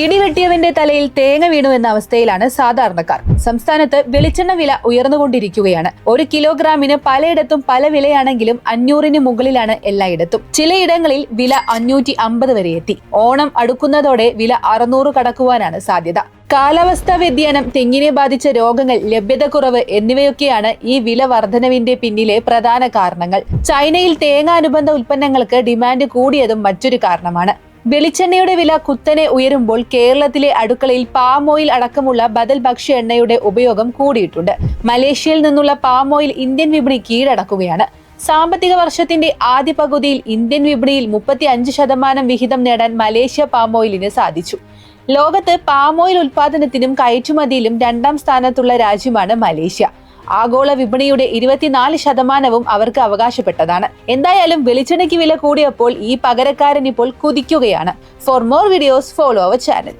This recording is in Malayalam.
ഇടിവെട്ടിയവന്റെ തലയിൽ തേങ്ങ വീണു എന്ന അവസ്ഥയിലാണ് സാധാരണക്കാർ. സംസ്ഥാനത്ത് വെളിച്ചെണ്ണ വില ഉയർന്നുകൊണ്ടിരിക്കുകയാണ്. 1 കിലോഗ്രാമിന് പലയിടത്തും പല വിലയാണെങ്കിലും 500-ന് മുകളിലാണ് എല്ലായിടത്തും. ചിലയിടങ്ങളിൽ വില 550 വരെ എത്തി. ഓണം അടുക്കുന്നതോടെ വില 600 കടക്കുവാനാണ് സാധ്യത. കാലാവസ്ഥാ വ്യതിയാനം, തെങ്ങിനെ ബാധിച്ച രോഗങ്ങൾ, ലഭ്യതക്കുറവ് എന്നിവയൊക്കെയാണ് ഈ വില വർധനവിന്റെ പിന്നിലെ പ്രധാന കാരണങ്ങൾ. ചൈനയിൽ തേങ്ങ അനുബന്ധ ഉൽപ്പന്നങ്ങൾക്ക് ഡിമാൻഡ് കൂടിയതും മറ്റൊരു കാരണമാണ്. വെളിച്ചെണ്ണയുടെ വില കുത്തനെ ഉയരുമ്പോൾ കേരളത്തിലെ അടുക്കളയിൽ പാം ഓയിൽ അടക്കമുള്ള ബദൽ ഭക്ഷ്യ എണ്ണയുടെ ഉപയോഗം കൂടിയിട്ടുണ്ട്. മലേഷ്യയിൽ നിന്നുള്ള പാം ഓയിൽ ഇന്ത്യൻ വിപണി കീഴടക്കുകയാണ്. സാമ്പത്തിക വർഷത്തിന്റെ ആദ്യ പകുതിയിൽ ഇന്ത്യൻ വിപണിയിൽ 35% വിഹിതം നേടാൻ മലേഷ്യ പാം ഓയിലിന് സാധിച്ചു. ലോകത്ത് പാം ഓയിൽ ഉൽപാദനത്തിനും കയറ്റുമതിയിലും 2ാം സ്ഥാനത്തുള്ള രാജ്യമാണ് മലേഷ്യ. ആഗോള വിപണിയുടെ 24% അവർക്ക് അവകാശപ്പെട്ടതാണ്. എന്തായാലും വെളിച്ചെണ്ണയ്ക്ക് വില കൂടിയപ്പോൾ ഈ പകരക്കാരൻ ഇപ്പോൾ കുതിക്കുകയാണ്. For more videos follow our channel.